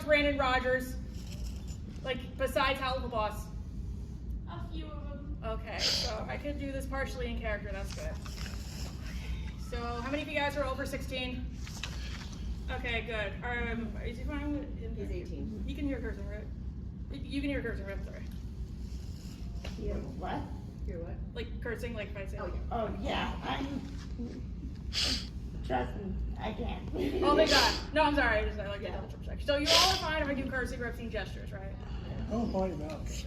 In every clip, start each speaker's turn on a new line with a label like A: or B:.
A: Brandon Rogers? Like, besides Hell of a Boss?
B: A few of them.
A: Okay, so I could do this partially in character, that's good. So, how many of you guys are over 16? Okay, good. Is he fine with him?
C: He's 18.
A: You can hear cursing, right? You can hear cursing, right? I'm sorry.
C: Yeah, what? Hear what?
A: Like cursing, like if I say.
C: Oh, yeah. Trust me, I can.
A: Oh my god. No, I'm sorry. I like to double check. So you all are fine if I do cursing or obscene gestures, right?
D: Oh, my mouth.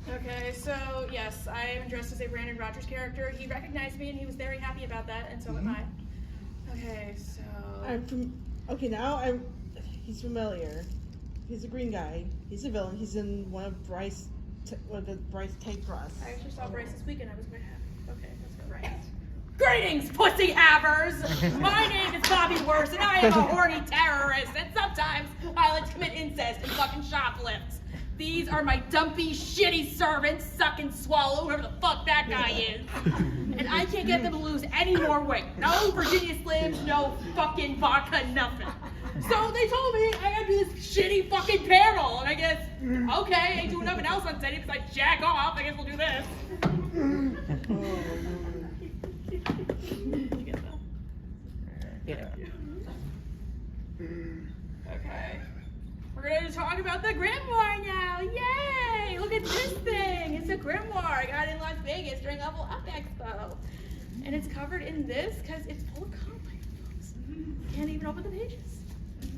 A: Okay, so yes, I am dressed as a Brandon Rogers character. He recognized me and he was very happy about that, and so am I. Okay, so.
E: He's familiar. He's a green guy. He's a villain. He's in one of the Bryce take for us.
A: I actually saw Bryce this weekend. I was quite happy. Okay, let's go. Bryce. Greetings, pussy havers! My name is Bobby Worse, and I am a horny terrorist, and sometimes I like to commit incest and fucking shoplifts. These are my dumpy, shitty servants, suck and swallow, whoever the fuck that guy is. And I can't get them to lose any more weight. No Virginia Slims, no fucking vodka, nothing. So they told me I gotta do this shitty fucking panel, and I guess, okay, I ain't doing nothing else on Sunday besides jack off, I guess we'll do this.
D: Yeah.
A: Okay. We're going to talk about the Grimoire now. Yay! Look at this thing. It's a Grimoire. I got it in Las Vegas during Level Up Expo. And it's covered in this because it's full of comic books. Can't even open the pages.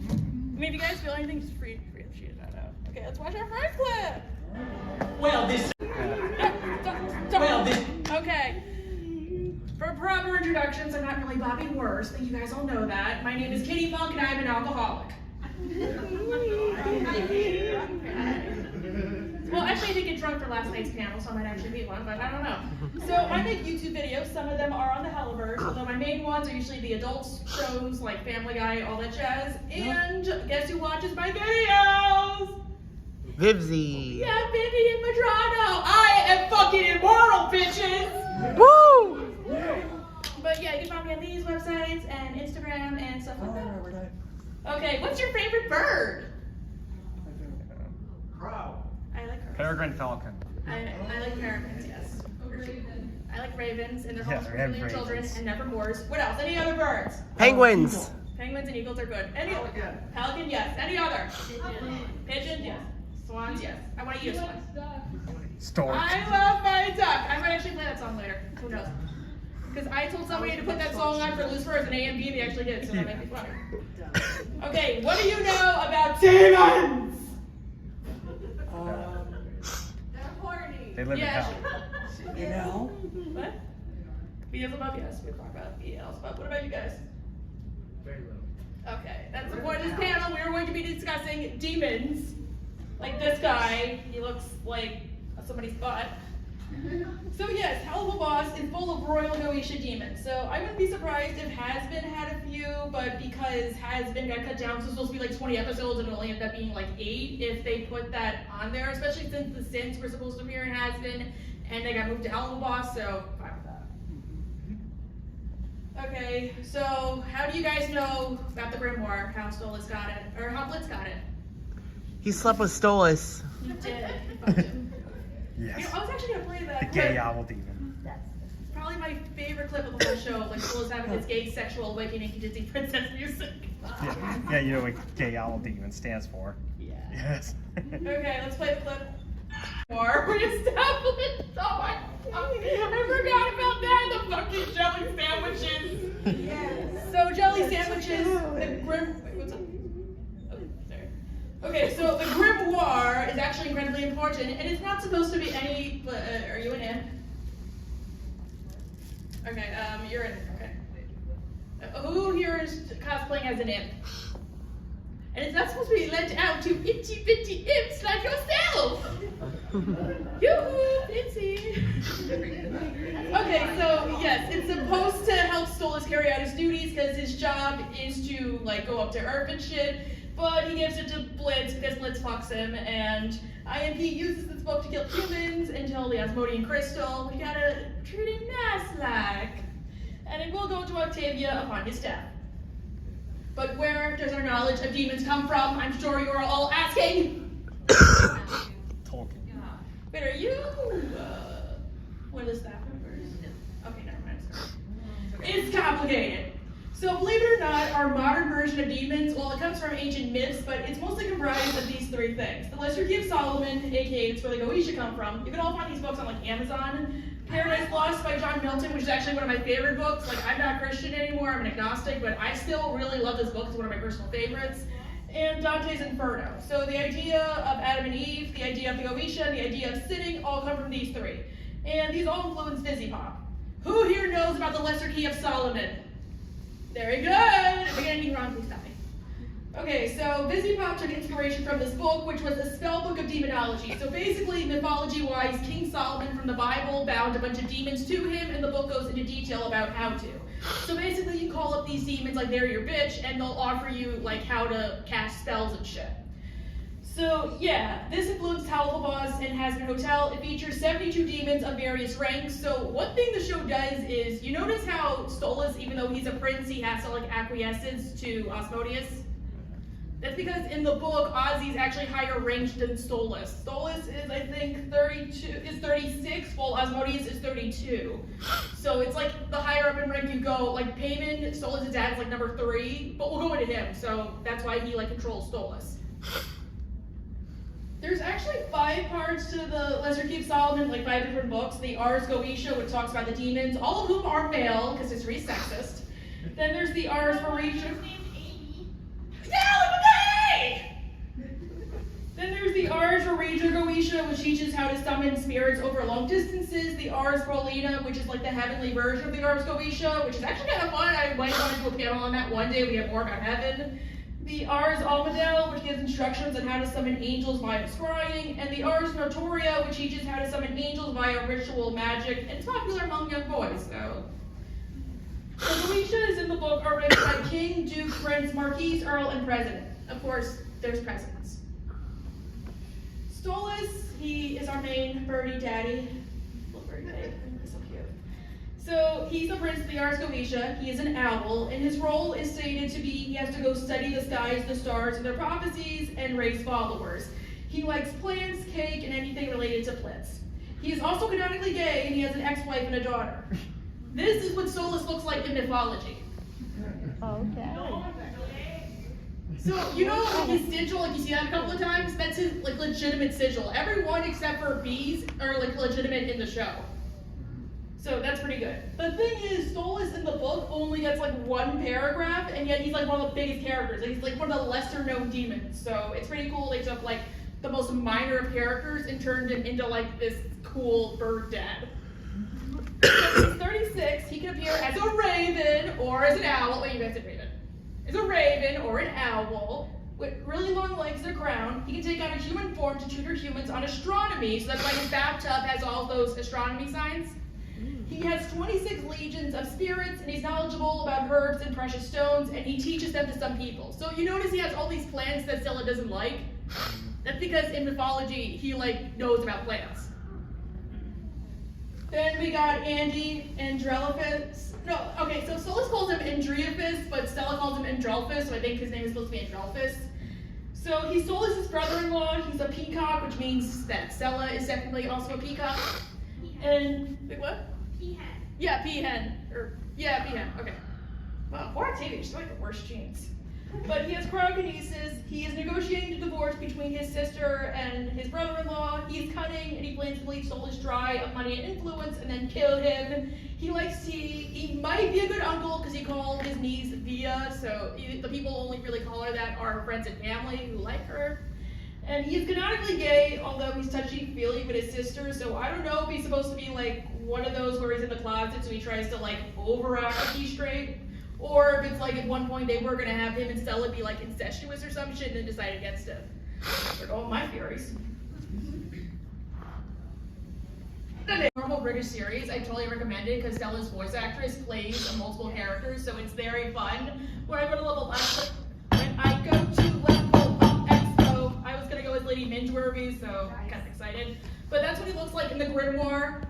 A: I mean, if you guys feel anything, just free to shoot that out. Okay, let's watch our first clip. Okay. For proper introductions, I'm not really Bobby Worse. I think you guys all know that. My name is Kitty Punk, and I'm an alcoholic. Well, actually, I did get drunk for last night's panel, so I might actually be one, but I don't know. So I make YouTube videos. Some of them are on the Helliverse, although my main ones are usually the adult shows like Family Guy, all that jazz. And guess who watches my videos?
F: Vivzy.
A: Yeah, Vivian Madrano. I am fucking immoral, bitches.
F: Woo!
A: But yeah, you can find me on these websites and Instagram and stuff like that. Okay, what's your favorite bird?
D: Crow.
A: I like crows.
G: Peregrine falcon.
A: I like peregrines, yes. I like ravens, and they're
G: Yeah,
A: homes for
G: and
A: million children
G: ravens.
A: and nevermores. What else? Any other birds?
F: Penguins.
A: Penguins and eagles are good. Any Pelican, yes. Any other? Pigeon, yes. Swans, yes. I want to eat a swan.
G: Stork.
A: I love my duck. I might actually play that song later. Who knows? Because I told somebody to put that song on for Lucifer as an A and B, they actually did, so that might be funny. Okay, what do you know about demons?
B: They're horny.
G: They live in hell.
D: You know?
A: What? Beelzebub, yes. We talk about Beelzebub. What about you guys?
D: Very little.
A: Okay, that's the point of this panel. We are going to be discussing demons. Like this guy. He looks like somebody's butt. So yes, Hell of a Boss is full of royal Noisha demons. So I wouldn't be surprised if Has-Been had a few, but because Has-Been got cut down, so it's supposed to be like 20 episodes and it only ended up being like 8 if they put that on there, especially since the Sins were supposed to appear in Has-Been and they got moved to Hell of a Boss, so fine with that. Okay, so how do you guys know about the Grimoire, how Stolas got it, or how Blitz got it?
F: He slept with Stolas.
A: He did. He fucked him.
G: Yes.
A: You know, I was actually gonna play that
G: The
A: clip.
G: gay owl demon.
A: Probably my favorite clip of the whole show, like Stolas having his gay sexual awakening to Disney princess music.
G: Yeah, you know what gay owl demon stands for.
A: Yeah.
G: Yes.
A: Okay, let's play the clip. More reestablished. Oh my god. I forgot about that. The fucking jelly sandwiches.
C: Yes.
A: So jelly sandwiches, the Grim. Wait, what's up? Oh, sorry. Okay, so the Grimoire is actually incredibly important, and it's not supposed to be any. Are you an imp? Okay, you're an imp. Okay. Who here is cosplaying as an imp? And it's not supposed to be lent out to itty bitty imps like yourself. Yoo-hoo, itsy. Okay, so yes, it's supposed to help Stolas carry out his duties because his job is to like go up to Earth and shit. But he gives it to Blitz because Blitz fucks him, and IMP uses this book to kill humans until the Asmodean crystal. We gotta treat him nice like, and it will go to Octavia upon his death. But where does our knowledge of demons come from? I'm sure you are all asking.
G: Tolkien.
A: Wait, are you one of the staff members? Okay, never mind. Sorry. It's complicated. So believe it or not, our modern version of demons, well, it comes from ancient myths, but it's mostly comprised of these three things. The Lesser Key of Solomon, aka it's where the Goetia come from. You can all find these books on like Amazon. Paradise Lost by John Milton, which is actually one of my favorite books. Like, I'm not Christian anymore, I'm an agnostic, but I still really love this book. It's one of my personal favorites. And Dante's Inferno. So the idea of Adam and Eve, the idea of the Goetia, and the idea of sinning all come from these three. And these all influence Fizzy Pop. Who here knows about the Lesser Key of Solomon? Very good! If I get anything wrong, please stop me. Okay, so Fizzy Pop took inspiration from this book, which was a spell book of demonology. So basically, mythology-wise, King Solomon from the Bible bound a bunch of demons to him, and the book goes into detail about how to. So basically, you call up these demons like they're your bitch, and they'll offer you like how to cast spells and shit. So yeah, this influenced Boss and Hazard Hotel. It features 72 demons of various ranks. So one thing the show does is, you notice how Stolas, even though he's a prince, he has to like acquiesce to Asmodeus? That's because in the book, Ozzy's actually higher ranked than Stolas. Stolas is, I think, 36, while Asmodeus is 32. So it's like the higher up in rank you go, like Payman, Stolas' dad is like number 3, but we'll go into him, so that's why he like controls Stolas. There's actually 5 parts to the Lesser Key of Solomon, like 5 different books. The Ars Goetia, which talks about the demons, all of whom are male, because history is sexist. Then there's the Ars Varisha. Then there's the Ars Varisha Goetia, which teaches how to summon spirits over long distances. The Ars Prolina, which is like the heavenly version of the Ars Goetia, which is actually kind of fun. I might want to do a panel on that one day. We have more about heaven. The Ars Almadel, which gives instructions on how to summon angels via scrying, and the Ars Notoria, which teaches how to summon angels via ritual magic, and it's popular among young boys, so. The Goetias in the book are written by King, Duke, Prince, Marquis, Earl, and President. Of course, there's presidents. Stolas, he is our main birdie daddy. Little birdie daddy, he's so cute. So he's the prince of the Ars Goetia. He is an owl, and his role is stated to be he has to go study the skies, the stars, and their prophecies, and raise followers. He likes plants, cake, and anything related to plants. He is also canonically gay, and he has an ex-wife and a daughter. This is what Stolas looks like in mythology.
C: Okay.
A: So, you know, like his sigil, like you see that a couple of times? That's his like legitimate sigil. Everyone except for bees are like legitimate in the show. So that's pretty good. The thing is, Stolas in the book only gets like 1 paragraph, and yet he's like one of the biggest characters. Like, he's like one of the lesser known demons. So it's pretty cool they took like the most minor of characters and turned him into like this cool bird dad. So he's 36, he can appear as a raven or as an owl. Wait, you guys said raven. As a raven or an owl with really long legs and a crown. He can take on a human form to tutor humans on astronomy, so that's why his bathtub has all those astronomy signs. He has 26 legions of spirits, and he's knowledgeable about herbs and precious stones, and he teaches them to some people. So you notice he has all these plants that Scylla doesn't like. That's because in mythology, he like knows about plants. Then we got Andy Andrelephus. No, okay, so Stolas calls him Andreaphus, but Stella calls him Andrelphus, so I think his name is supposed to be Andrelphus. So he's Stolas' brother-in-law. He's a peacock, which means that Stella is technically also a peacock. And, wait, what?
B: Peahen.
A: Yeah, peahen. Peahen, okay. Wow, poor Octavia, she's like the worst genes. But he has cryokinesis. He is negotiating the divorce between his sister and his brother-in-law. He's cunning, and he plans to leave Stolas dry of money and influence and then kill him. He likes tea. He might be a good uncle because he called his niece Via, so the people only really call her that are her friends and family who like her. And he's canonically gay, although he's touchy-feely with his sister, so I don't know if he's supposed to be like one of those where he's in the closet, so he tries to like overact like he's straight. Or if it's like at one point they were gonna have him and Stella be like incestuous or some shit and then decide against him. They're all my theories. The normal British series, I totally recommend it because Stella's voice actress plays multiple characters, so it's very fun. When I go to level up Expo, I was gonna go as Lady Mingeworthy, so I'm kind of excited. But that's what he looks like in the Grimoire.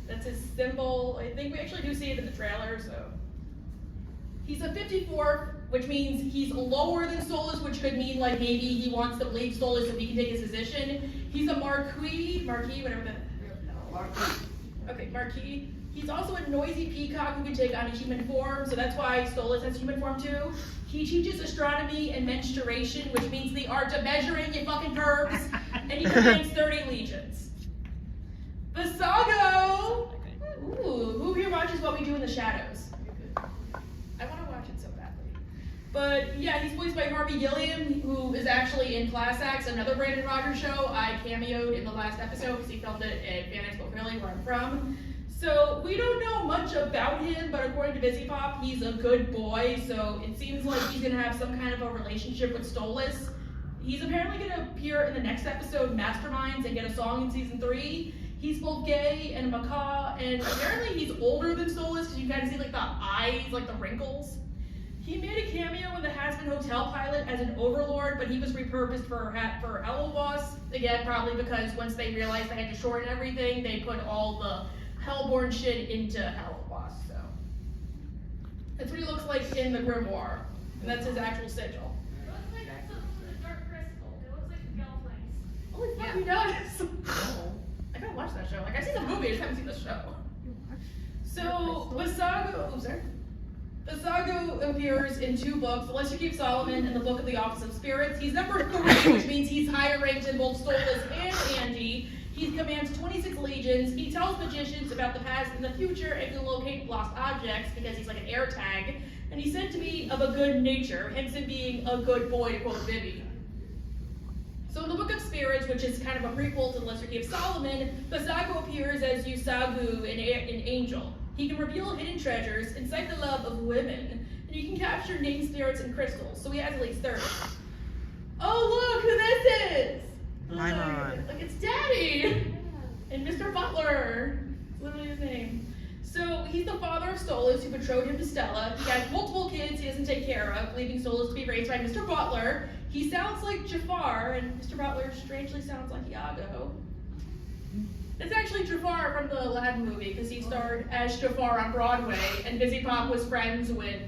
A: That's his symbol. I think we actually do see it in the trailer, so. He's a 54 which means he's lower than Stolas, which could mean like maybe he wants to leave Stolas so he can take his position. He's a Marquis, whatever Marquis. He's also a noisy peacock who can take on a human form, so that's why Stolas has human form too. He teaches astronomy and menstruation, which means the art of measuring, you fucking pervs, and he commands 30 legions. Visago! Ooh, who here watches What We Do in the Shadows? I want to watch it so badly. But yeah, he's voiced by Harvey Gilliam, who is actually in Class Acts, another Brandon Rogers show. I cameoed in the last episode because he filmed it at Fan Expo Philly, where I'm from. So we don't know much about him, but according to Busy Pop, he's a good boy, so it seems like he's gonna have some kind of a relationship with Stolas. He's apparently gonna appear in the next episode, Masterminds, and get a song in season 3. He's both gay and macaw, and apparently he's older than Stolas, because you kind of see like the eyes, like the wrinkles. He made a cameo in the Hazbin Hotel pilot as an overlord, but he was repurposed for Hello Boss. Again, probably because once they realized they had to shorten everything, they put all the Hellborn shit into Hello Boss, so. That's what he looks like in the Grimoire, and that's his actual sigil.
B: It looks like something with a dark crystal. It looks like the Gale Flames.
A: Holy fuck, he does! I gotta watch that show. Like, I've seen the movie, I just haven't seen the show. So, Visago appears in 2 books, The Lesser Keep Solomon and the Book of the Office of Spirits. He's number 3, which means he's higher ranked than both Stolas and Andy. He commands 26 legions. He tells magicians about the past and the future and can locate lost objects because he's like an air tag. And he's said to be of a good nature, hence him being a good boy, to quote Vivi. So in the Book of Spirits, which is kind of a prequel to the Lesser Key of Solomon, Visago appears as Yusagu, an angel. He can reveal hidden treasures, incite the love of women, and he can capture named spirits and crystals, so he has at least 30. Oh look who this is! Like it's Daddy! And Mr. Butler. Literally his name. So he's the father of Stolas, who betrothed him to Stella. He has multiple kids he doesn't take care of, leaving Stolas to be raised by Mr. Butler. He sounds like Jafar, and Mr. Butler strangely sounds like Iago. It's actually Jafar from the Aladdin movie, because he starred as Jafar on Broadway, and Busy Pop was friends with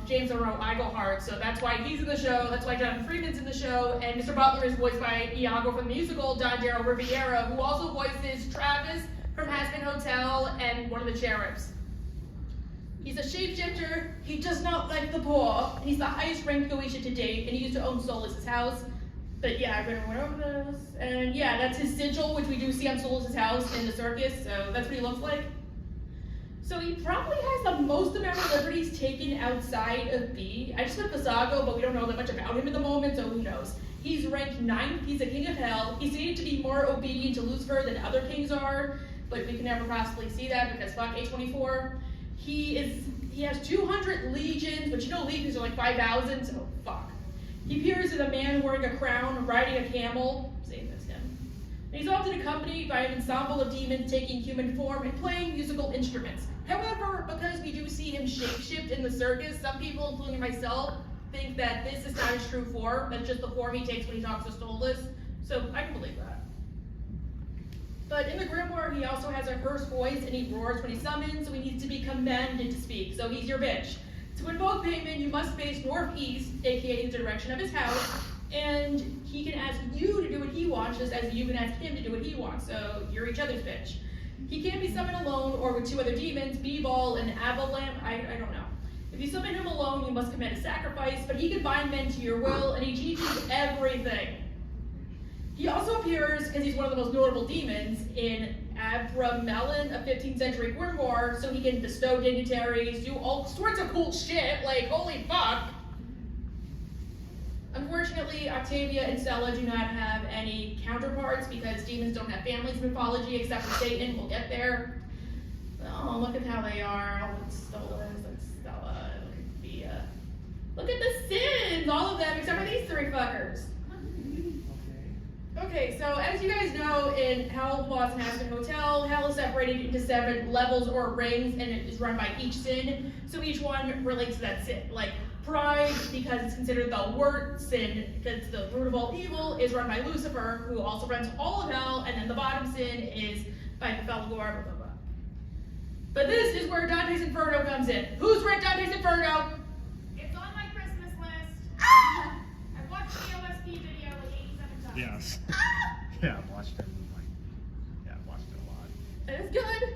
A: James Earl Iglehart, so that's why he's in the show, that's why Jonathan Freeman's in the show, and Mr. Butler is voiced by Iago from the musical, Don Daryl Riviera, who also voices Travis from Hazbin Hotel and one of the Cherubs. He's a shapeshifter, he does not like the poor, he's the highest ranked Goetia to date, and he used to own Stolas' house. But yeah, I went over this, and yeah, that's his sigil, which we do see on Stolas' house in the circus, so that's what he looks like. So he probably has the most amount of liberties taken outside of B. I just put Visago, but we don't know that much about him at the moment, so who knows. He's ranked 9th, he's a king of hell. He's stated to be more obedient to Lucifer than other kings are, but we can never possibly see that because fuck A24. He has 200 legions, but you know legions are like 5,000, so fuck. He appears as a man wearing a crown, riding a camel. Same as him. And he's often accompanied by an ensemble of demons taking human form and playing musical instruments. However, because we do see him shapeshift in the circus, some people, including myself, think that this is not his true form. That's just the form he takes when he talks to Stolas. So I can believe that. But in the Grimoire, he also has a hearse voice and he roars when he summons, so he needs to be commanded to speak. So he's your bitch. To invoke payment, you must face northeast, aka the direction of his house, and he can ask you to do what he wants, just as you can ask him to do what he wants. So you're each other's bitch. He can't be summoned alone or with 2 other demons, B-Ball and Avalam. I don't know. If you summon him alone, you must commit a sacrifice, but he can bind men to your will, and he teaches everything. He also appears, because he's one of the most notable demons, in Abramelin, a 15th century Grimoire, so he can bestow dignitaries, do all sorts of cool shit, like, holy fuck. Unfortunately, Octavia and Stella do not have any counterparts because demons don't have families in mythology except for Satan. We'll get there. Oh, look at how they are. All the Stolas and Stella. Look at the sins! All of them except for these 3 fuckers. Okay, so as you guys know, in Hell, Boss, and Hazbin Hotel, Hell is separated into 7 levels or rings, and it is run by each sin. So each one relates to that sin. Like pride, because it's considered the worst sin, because it's the root of all evil, is run by Lucifer, who also runs all of Hell, and then the bottom sin is by Befelgor, blah, blah, blah. But this is where Dante's Inferno comes in. Who's read Dante's Inferno?
B: It's on my
G: Yes. Yeah, I've watched it. I've watched it a lot.
A: That is good.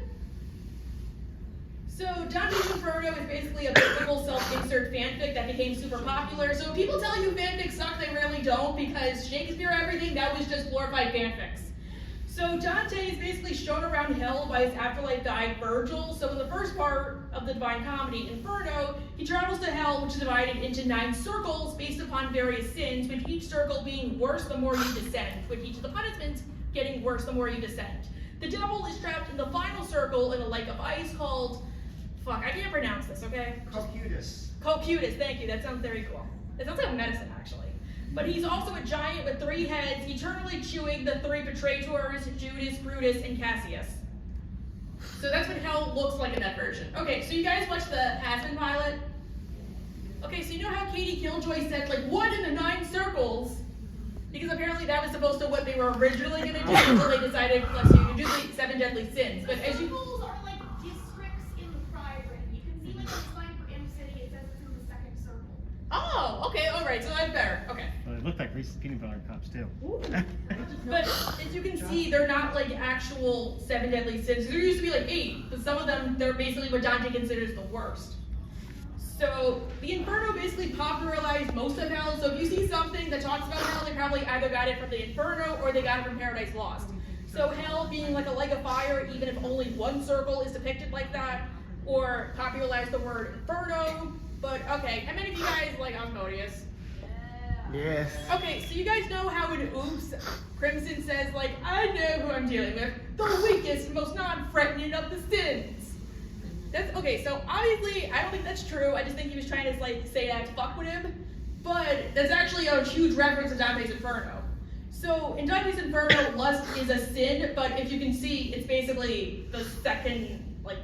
A: So Dante's Inferno is basically a biblical self-insert fanfic that became super popular. So when people tell you fanfics suck, they really don't, because Shakespeare everything, that was just glorified fanfics. So Dante is basically shown around hell by his afterlife guide Virgil. So in the first part of the Divine Comedy, Inferno, he travels to hell, which is divided into 9 circles based upon various sins, with each circle being worse the more you descend, with each of the punishments getting worse the more you descend. The devil is trapped in the final circle in a lake of ice called, fuck, I can't pronounce this, okay? Cocutus, thank you, that sounds very cool. It sounds like a medicine, actually. But he's also a giant with 3 heads, eternally chewing the 3 betrayers, Judas, Brutus, and Cassius. So that's what hell looks like in that version. Okay, so you guys watched the Has-Been pilot? Okay, so you know how Katie Killjoy said, like, what in the 9 circles? Because apparently that was supposed to what they were originally going to do until they decided, let's do the 7 deadly sins. But as you...
B: Circles are like districts in the pride ring. You can see like on the sign for Imp City, it says it's in the 2nd circle.
A: Oh, okay, alright, so that's better. Okay.
G: Well, they look like Reese's peanut butter cups too.
A: But as you can see, they're not like actual 7 deadly sins. There used to be like 8, but some of them, they're basically what Dante considers the worst. So the Inferno basically popularized most of hell. So if you see something that talks about hell, they probably either got it from the Inferno or they got it from Paradise Lost. So hell being like a lake of fire, even if only 1 circle is depicted like that, or popularized the word Inferno. But okay, how many of you guys like Asmodeus?
F: Yes.
A: Okay, so you guys know how in Oops, Crimson says, like, I know who I'm dealing with, the weakest and most non-threatening of the sins. That's, okay, so obviously, I don't think that's true. I just think he was trying to, like, say that to fuck with him. But that's actually a huge reference to Dante's Inferno. So in Dante's Inferno, lust is a sin, but if you can see, it's basically the second, like,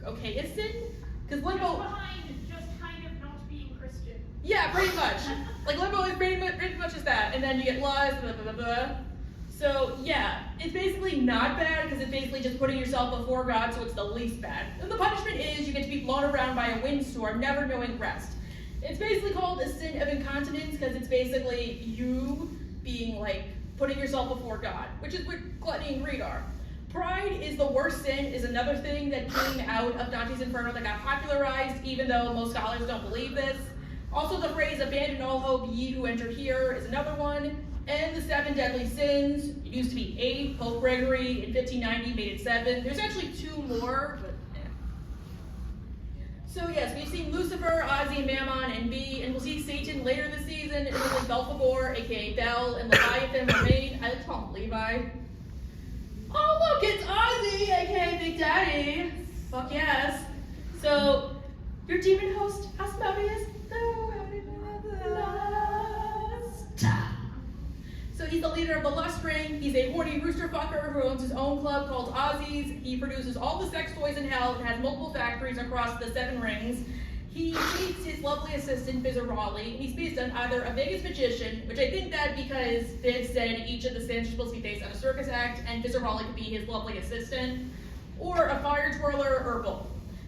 A: okayest sin. Because limbo...
B: Behind just kind of not being Christian.
A: Yeah, pretty much. Like, limbo is pretty much just that. And then you get lust, blah, blah, blah, blah. So, yeah, it's basically not bad because it's basically just putting yourself before God, so it's the least bad. And the punishment is you get to be blown around by a windstorm, never knowing rest. It's basically called a sin of incontinence because it's basically you being, like, putting yourself before God, which is what gluttony and greed are. Pride is the worst sin is another thing that came out of Dante's Inferno that got popularized, even though most scholars don't believe this. Also, the phrase, abandon all hope, ye who enter here, is another one. And the 7 deadly sins, it used to be 8. Pope Gregory in 1590 made it 7. There's actually 2 more, but eh. So yes, we've seen Lucifer, Ozzy, and Mammon, and B, and we'll see Satan later this season, and then Belphegor, aka Bel, and Leviathan remain. I like to call him Levi. Oh look, it's Ozzy, aka Big Daddy. Fuck yes. So, your demon host, Asmodeus, so he's the leader of the Lust Ring. He's a horny rooster fucker who owns his own club called Ozzy's. He produces all the sex toys in hell and has multiple factories across the 7 rings. He meets his lovely assistant, Vizzaroli, and he's based on either a Vegas magician, which I think that because Viz said each of the sins are supposed to be based on a circus act, and Vizzaroli could be his lovely assistant, or a fire twirler, or both.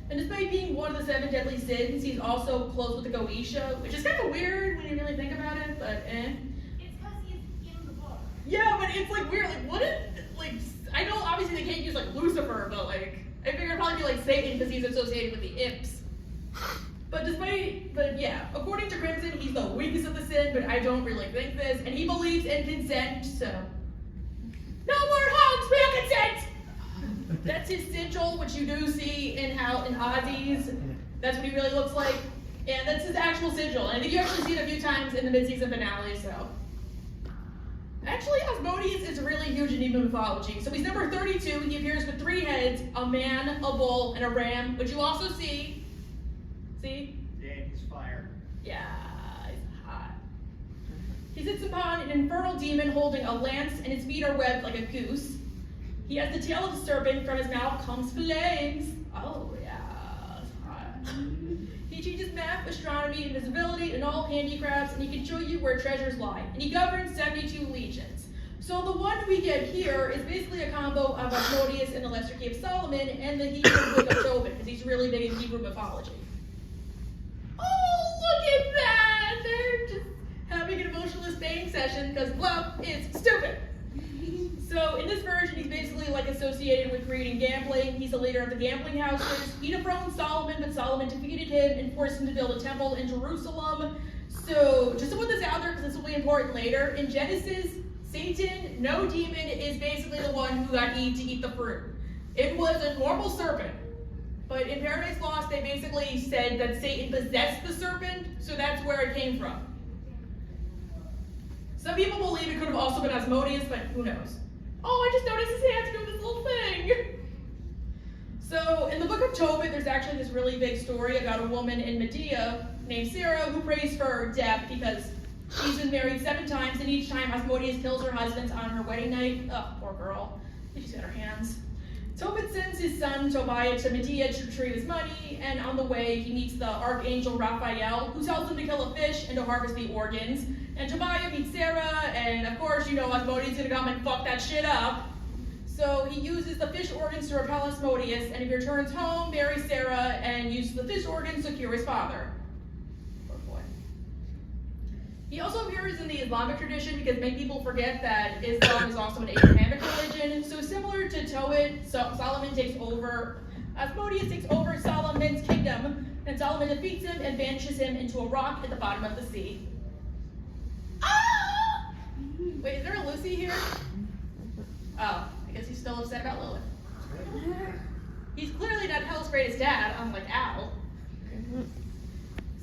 A: And despite being one of the 7 deadly sins, he's also close with the Goetia, which is kind of weird when you really think about it, but eh.
B: It's because he's in the book.
A: Yeah, but it's like weird, like what if, like, I know obviously they can't use like Lucifer, but like, I figured it'd probably be like Satan because he's associated with the imps. But yeah, according to Crimson, he's the weakest of the sin, but I don't really think this, and he believes in consent, so. No more hugs, real consent! That's his sigil, which you do see in Ozzy's. That's what he really looks like. And that's his actual sigil. And I think you actually see it a few times in the mid-season finale, so. Actually, Asmodeus is really huge in Hebrew mythology. So he's number 32. He appears with 3 heads, a man, a bull, and a ram, which you also see. See?
D: Yeah, he's fire.
A: Yeah, he's hot. He sits upon an infernal demon holding a lance, and his feet are webbed like a goose. He has the tail of a serpent, from his mouth comes flames. Oh, yeah, it's hot. He teaches math, astronomy, invisibility, and all handicrafts, and he can show you where treasures lie. And he governs 72 legions. So the one we get here is basically a combo of Asmodeus and the Lesser Key of Solomon, and the Hebrew Book of Tobit, because he's really big in Hebrew mythology. Oh, look at that! They're just having an emotional exchange same session because love is stupid. So in this version, he's basically like associated with greed and gambling. He's the leader of the gambling houses. He dethroned Solomon, but Solomon defeated him and forced him to build a temple in Jerusalem. So just to put this out there, because this will be important later, in Genesis, Satan, no demon, is basically the one who got Eve to eat the fruit. It was a normal serpent. But in Paradise Lost, they basically said that Satan possessed the serpent, so that's where it came from. Some people believe it could have also been Asmodeus, but who knows? Oh, I just noticed his hands doing this little thing. So in the book of Tobit, there's actually this really big story about a woman in Medea named Sarah who prays for death because she's been married 7 times, and each time Asmodeus kills her husband on her wedding night. Oh, poor girl. She's got her hands. Tobit sends his son Tobiah to Medea to retrieve his money, and on the way he meets the archangel Raphael, who tells him to kill a fish and to harvest the organs. And Tobiah meets Sarah, and of course, you know Asmodeus is gonna come and fuck that shit up. So he uses the fish organs to repel Asmodeus, and he returns home, marries Sarah, and uses the fish organs to cure his father. Poor boy. He also appears in the Islamic tradition because many people forget that Islam is also an Abrahamic religion. So similar to Tobit, Solomon takes over, Asmodeus takes over Solomon's kingdom, and Solomon defeats him and banishes him into a rock at the bottom of the sea. Ah! Wait, is there a Lucy here? Oh, I guess he's still upset about Lilith. He's clearly not Hell's greatest dad, unlike Al.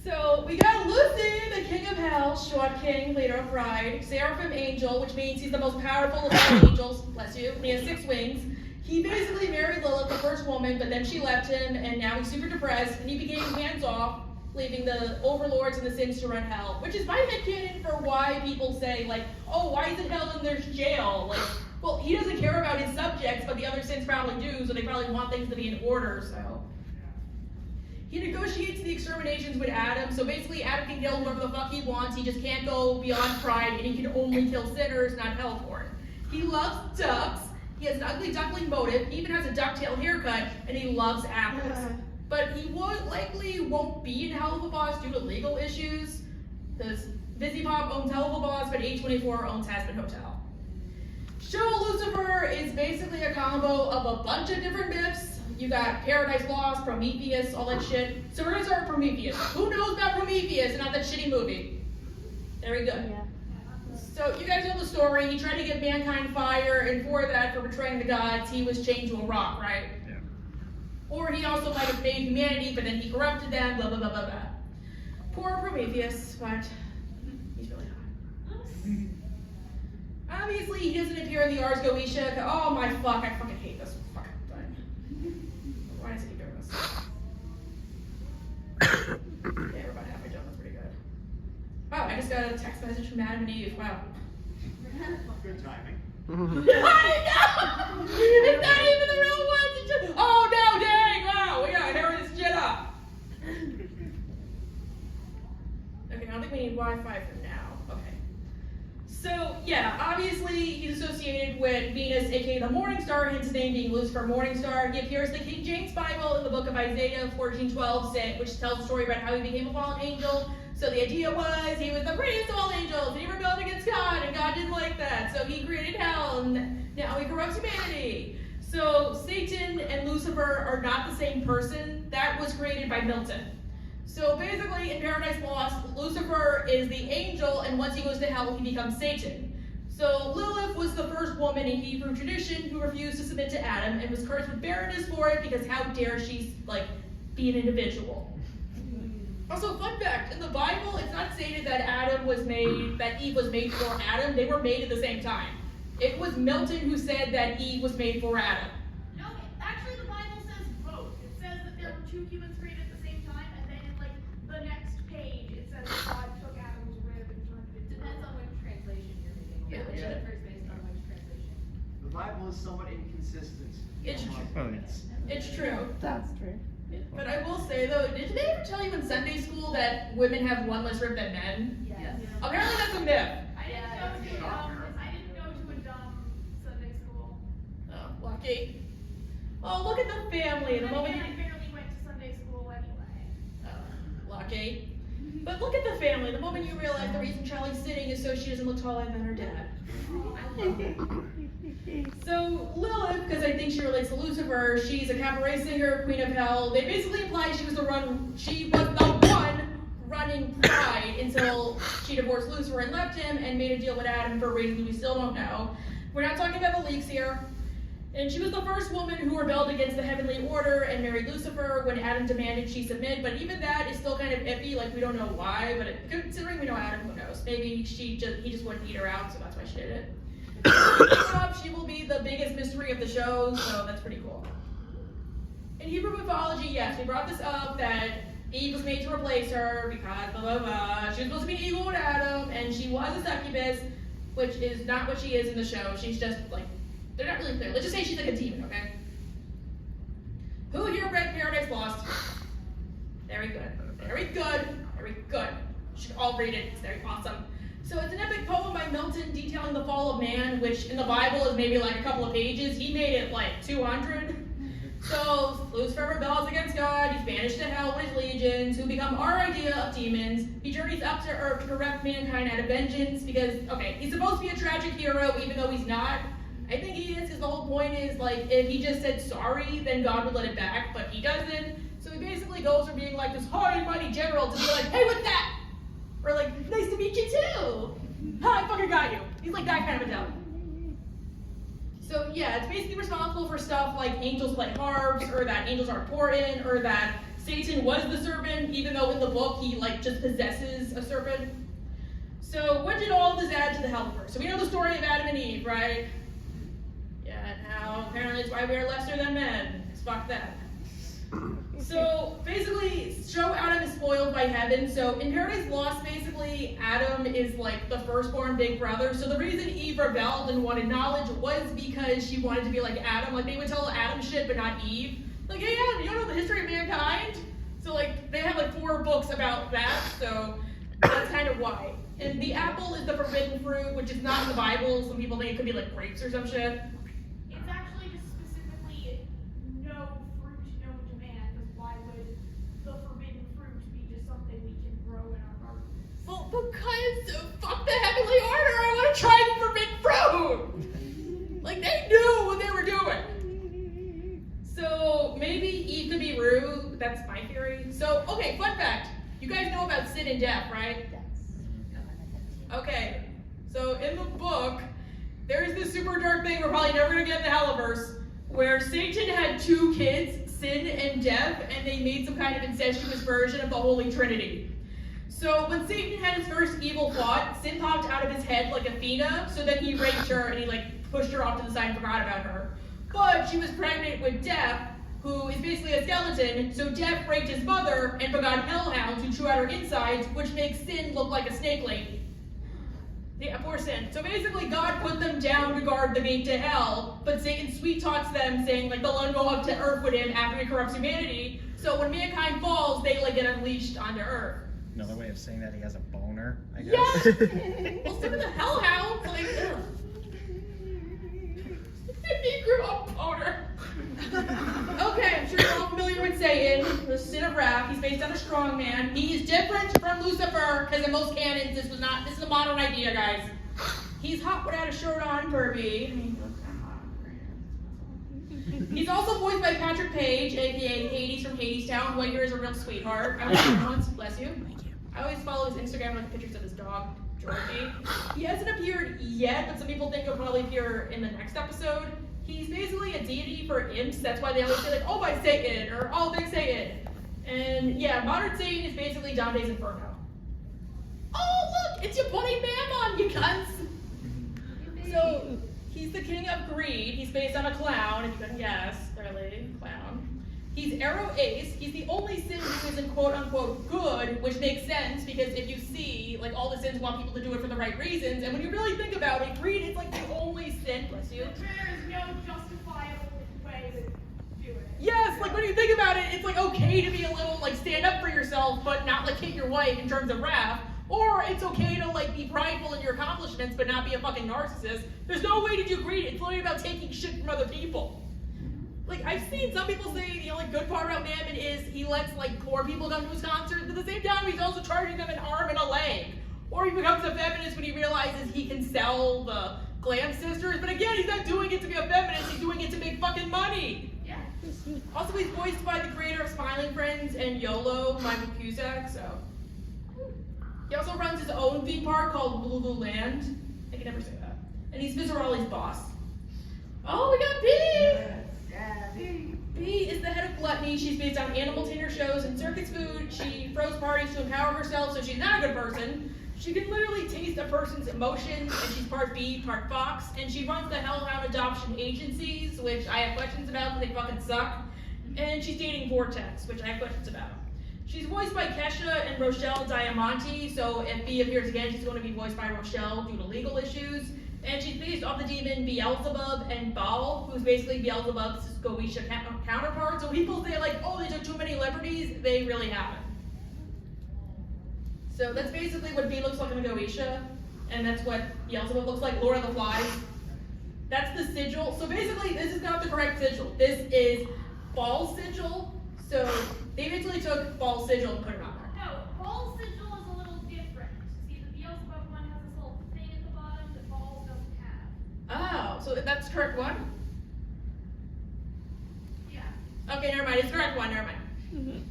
A: So we got Lucy, the king of hell, short king, leader of pride, seraphim angel, which means he's the most powerful of all angels, bless you, and he has 6 wings. He basically married Lilith, the first woman, but then she left him, and now he's super depressed, and he became hands-off, leaving the overlords and the sins to run hell, which is my headcanon for why people say, like, oh, why is it hell and there's jail? Like, well, he doesn't care about his subjects, but the other sins probably do, so they probably want things to be in order, so. He negotiates the exterminations with Adam, so basically Adam can kill whoever the fuck he wants, he just can't go beyond pride, and he can only kill sinners, not hellborn. He loves ducks, he has an ugly duckling motive, he even has a ducktail haircut, and he loves apples. But he likely won't be in Hell of a Boss due to legal issues, because Busy Pop owns Hell of a Boss, but A24 owns Hazbin Hotel. Show Lucifer is basically a combo of a bunch of different myths. You got Paradise Lost, Prometheus, all that shit. So we're gonna start with Prometheus. Who knows about Prometheus and not that shitty movie? There we go.
C: Yeah.
A: So you guys know the story. He tried to give mankind fire, and for that, for betraying the gods, he was chained to a rock, right?
G: Yeah.
A: Or he also might have made humanity, but then he corrupted them, blah, blah, blah, blah, blah. Poor Prometheus, but he's really hot. Obviously, he doesn't appear in the Ars Goetia. Oh my fuck, I fucking hate this fucking thing. Why does it keep doing this? Yeah, we're about halfway done, that's pretty good. Wow, I just got a text message from Adam and Eve, wow.
G: Good timing.
A: I know! It's not even the real ones! It's just, oh no, dang! Wow, we gotta hurry this shit up! Okay, I don't think we need Wi-Fi for now. Okay. So, yeah, obviously he's associated with Venus, aka the Morning Star, hence his name being Lucifer Morningstar. He appears in the King James Bible in the book of Isaiah 14:12, which tells the story about how he became a fallen angel. So the idea was he was the greatest of all angels, and he rebelled against God, and God didn't like that. So he created hell, and now he corrupts humanity. So Satan and Lucifer are not the same person. That was created by Milton. So basically, in Paradise Lost, Lucifer is the angel, and once he goes to hell, he becomes Satan. So Lilith was the first woman in Hebrew tradition who refused to submit to Adam, and was cursed with barrenness for it, because how dare she, like, be an individual. Also, fun fact, in the Bible, it's not stated that Eve was made for Adam. They were made at the same time. It was Milton who said that Eve was made for Adam.
B: No, actually the Bible says both. It says that there were 2 humans created at the same time, and then in like the next page it says that God took Adam's rib and turned it into.
H: Depends on which translation you're reading.
A: Yeah,
H: Which
A: yeah.
H: differs based on which translation.
D: The Bible is somewhat inconsistent.
A: It's true.
G: Oh, yes.
A: It's true.
E: That's true.
A: But I will say though, did they ever tell you in Sunday school that women have one less rib than men?
H: Yes.
A: Apparently that's a myth.
B: I didn't go to a dumb Sunday school.
A: Oh, lucky. Oh, look at the family. The
B: And
A: moment
B: again, I barely went to Sunday school anyway.
A: oh, lucky. But look at the family. The moment you realize the reason Charlie's sitting is so she doesn't look taller than her dad. So Lilith, because I think she relates to Lucifer, she's a cabaret singer, queen of hell. They basically imply she was the one running Pride until she divorced Lucifer and left him and made a deal with Adam for reasons we still don't know. We're not talking about the leaks here. And she was the first woman who rebelled against the heavenly order and married Lucifer when Adam demanded she submit, but even that is still kind of iffy, like we don't know why, but considering we know Adam, who knows? Maybe he just wouldn't eat her out, so that's why she did it. She will be the biggest mystery of the show, so that's pretty cool. In Hebrew mythology, yes, we brought this up that Eve was made to replace her because blah blah blah. She was supposed to be equal with Adam, and she was a succubus, which is not what she is in the show. She's just like, they're not really clear. Let's just say she's like a demon, okay? Who here read Paradise Lost? Very good. Very good. Very good. You should all read it. It's very awesome. So it's an epic poem by Milton detailing the fall of man, which in the Bible is maybe like a couple of pages. He made it like 200. So Lucifer rebels against God. He's banished to hell with his legions, who become our idea of demons. He journeys up to earth to correct mankind out of vengeance because, okay, he's supposed to be a tragic hero even though he's not. I think he is because the whole point is, like, if he just said sorry, then God would let it back, but he doesn't. So he basically goes from being like this hard and mighty general to be like, hey, what's that? Or like, nice to meet you too. Ha, I fucking got you. He's like that kind of a devil. So yeah, it's basically responsible for stuff like angels play harps, or that angels are important, or that Satan was the serpent, even though in the book he like just possesses a serpent. So what did all this add to the Hellverse? So we know the story of Adam and Eve, right? Yeah, and how apparently it's why we are lesser than men. Fuck that. So basically, show Adam is spoiled by heaven. So in Paradise Lost, basically, Adam is like the firstborn big brother. So the reason Eve rebelled and wanted knowledge was because she wanted to be like Adam. Like they would tell Adam shit, but not Eve. Like, hey Adam, you don't know the history of mankind? So like they have like 4 books about that. So that's kind of why. And the apple is the forbidden fruit, which is not in the Bible. Some people think it could be like grapes or some shit.
B: It's actually just specifically no fruit known to man, because why would the forbidden fruit be just something we can grow in our gardens?
A: Well, because fuck the heavenly order, I want to try the forbidden fruit! Like, they knew what they were doing. So, maybe Eve could be rude. That's my theory. So, okay, fun fact. You guys know about sin and death, right? Okay, so in the book, there's this super dark thing we're probably never going to get in the Helliverse, where Satan had 2 kids, Sin and Death, and they made some kind of incestuous version of the Holy Trinity. So when Satan had his first evil thought, Sin popped out of his head like Athena, so then he raped her and he like pushed her off to the side and forgot about her. But she was pregnant with Death, who is basically a skeleton, so Death raped his mother and begot hellhounds who chew out her insides, which makes Sin look like a snake lady. Yeah, poor Sin. So basically, God put them down to guard the gate to hell, but Satan sweet talks them, saying like they'll go up to earth with him after he corrupts humanity. So when mankind falls, they like get unleashed onto earth.
G: Another way of saying that he has a boner, I guess.
A: Yeah. Well, some of the hellhounds, like, ugh. He grew up boner. Okay, I'm sure you're all familiar with Satan, the sin of wrath. He's based on a strong man. He is different from Lucifer, because in most canons, this is a modern idea, guys. He's hot without a shirt on, Kirby. He's also voiced by Patrick Page, aka Hades from Hadestown. White Hair is a real sweetheart. I met him once, bless you. I always follow his Instagram with pictures of his dog, Georgie. He hasn't appeared yet, but some people think he'll probably appear in the next episode. He's basically a deity for imps. That's why they always say like, oh my Satan, or oh big Satan. And yeah, modern Satan is basically Dante's Inferno. Oh look, it's your buddy Mammon, you cunts. So he's the king of greed. He's based on a clown, if you couldn't guess, really, clown. He's Arrow Ace. He's the only sin who isn't quote unquote good, which makes sense because if you see, like all the sins want people to do it for the right reasons, and when you really think about it, greed is like the only sin, bless you.
B: There is no justifiable way to do it.
A: Yes, like when you think about it, it's like okay to be a little like stand up for yourself, but not like hit your wife in terms of wrath. Or it's okay to like be prideful in your accomplishments, but not be a fucking narcissist. There's no way to do greed. It's literally about taking shit from other people. Like, I've seen some people say the only good part about Mammon is he lets, like, poor people come to his concerts, but at the same time, he's also charging them an arm and a leg. Or he becomes a feminist when he realizes he can sell the Glam Sisters, but again, he's not doing it to be a feminist, he's doing it to make fucking money.
B: Yeah.
A: Also, he's voiced by the creator of Smiling Friends and YOLO, Michael Cusack, so. He also runs his own theme park called Lululand. I can never say that. And he's Viscerali's boss. Oh, we got B!
D: Yeah, me.
A: B is the head of Gluttony. She's based on animal tainer shows and circus food. She throws parties to empower herself, so she's not a good person. She can literally taste a person's emotions, and she's part bee, part fox. And she runs the Hellhound adoption agencies, which I have questions about because they fucking suck. And she's dating Vortex, which I have questions about. She's voiced by Kesha and Rochelle Diamante, so if B appears again, she's going to be voiced by Rochelle due to legal issues. And she's based off the demon Beelzebub and Baal, who's basically Beelzebub's Goetia counterpart. So people say like, oh, they took too many liberties. They really haven't. So that's basically what B looks like in the Goetia, and that's what Beelzebub looks like, Lord of the Flies. That's the sigil. So basically, this is not the correct sigil. This is Baal's sigil. So they basically took Baal's sigil and put it on there.
B: No, Ball's sigil is a little different. See, the Beelzebub one has this little thing at the bottom that Ball's doesn't have.
A: Oh, so that's the correct one?
B: Yeah.
A: Okay, never mind. It's the correct one. Never mind.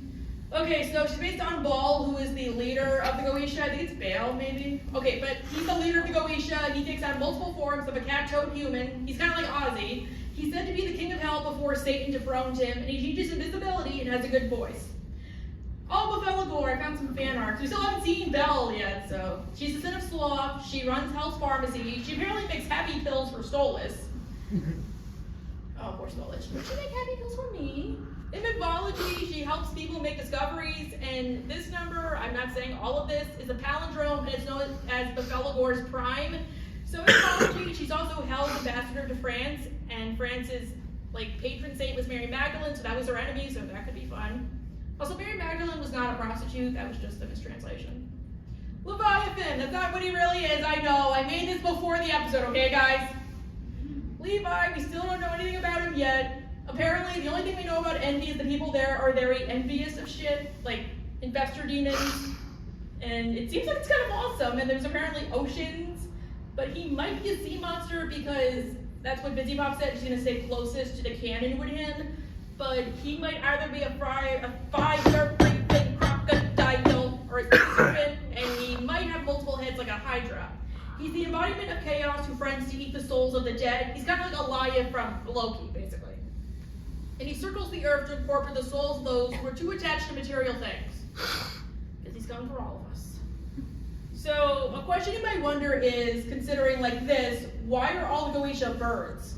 A: Okay, so she's based on Baal, who is the leader of the Goetia. I think it's Baal, maybe. Okay, but he's the leader of the Goetia. He takes on multiple forms of a cat-toed human. He's kind of like Ozzy. He's said to be the king of hell before Satan dethroned him, and he changes invisibility and has a good voice. Oh, Bevelagor, I found some fan art. We still haven't seen Belle yet, so. She's the son of Sloth. She runs Hell's Pharmacy. She apparently makes happy pills for Stolas. Oh, poor Stolas. Would she make happy pills for me? In mythology, she helps people make discoveries, and this number, I'm not saying all of this, is a palindrome, and it's known as Bevelagor's Prime. So in mythology, she's also Hell's ambassador to France, and France's like patron saint was Mary Magdalene, so that was her enemy, so that could be fun. Also, Mary Magdalene was not a prostitute, that was just a mistranslation. Leviathan, that's not what he really is, I know. I made this before the episode, okay guys? Levi, we still don't know anything about him yet. Apparently, the only thing we know about envy is the people there are very envious of shit, like infestor demons. And it seems like it's kind of awesome, and there's apparently oceans, but he might be a sea monster because that's what Busy Pop said, she's gonna stay closest to the canon with him. But he might either be a fire breathing crocodile or a sea serpent, and he might have multiple heads like a hydra. He's the embodiment of chaos who friends to eat the souls of the dead. He's kind of like Elia from Loki, basically. And he circles the earth to incorporate the souls of those who are too attached to material things. Because he's coming for all of us. So, a question you might wonder is, considering like this, why are all the Goetia birds?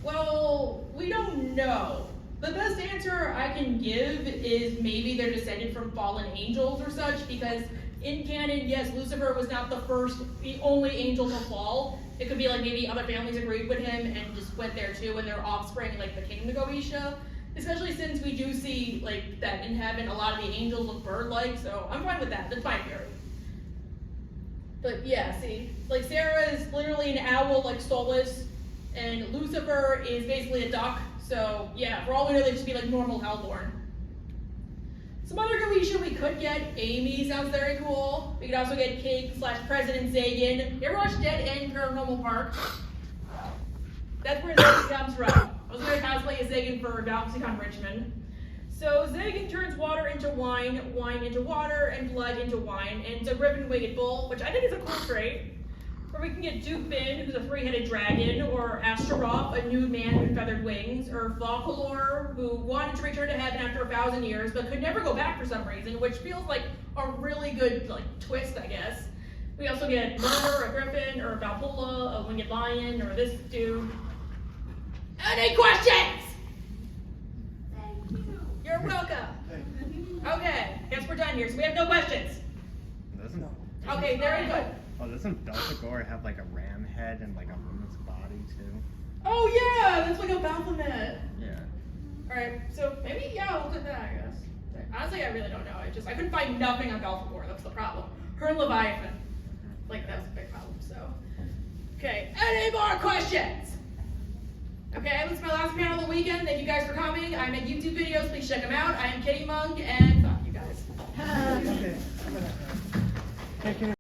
A: Well, we don't know. The best answer I can give is maybe they're descended from fallen angels or such, because in canon, yes, Lucifer was not the only angel to fall. It could be like maybe other families agreed with him and just went there too, and their offspring like became the Goetia. Especially since we do see like that in heaven, a lot of the angels look bird-like, so I'm fine with that. That's my theory. But yeah, see, like Sarah is literally an owl like Stolas, and Lucifer is basically a duck. So yeah, for all we know, they just be like normal Hellborn. Some other Goetia we could get. Amy sounds very cool. We could also get Cake/President Zagan. You ever watch Dead End Paranormal Park? That's where Zagan comes from. I was going to cosplay as Zagan for GalaxyCon Richmond. So Zagan turns water into wine, wine into water, and blood into wine, and it's a ribbon-winged bull, which I think is a cool trait. Or we can get Dupin, who's a three-headed dragon, or Astaroth, a nude man with feathered wings, or Valkalor, who wanted to return to heaven after 1,000 years, but could never go back for some reason, which feels like a really good like twist, I guess. We also get Murder, a griffin, or Valhalla, a winged lion, or this dude. Any questions?
B: Thank you.
A: You're welcome. Okay, guess we're done here, so we have no questions. Okay, very good.
G: Oh, doesn't Belphegor have like a ram head and like a woman's body too?
A: Oh yeah, that's like a Baphomet.
G: Yeah.
A: Alright, so maybe, yeah, we'll do that, I guess. Honestly, I really don't know. I couldn't find nothing on Belphegor, that's the problem. Her and Leviathan. Like, that was a big problem, so. Okay, any more questions? Okay, this is my last panel of the weekend. Thank you guys for coming. I make YouTube videos. Please check them out. I am Kitty Monk, and fuck you guys.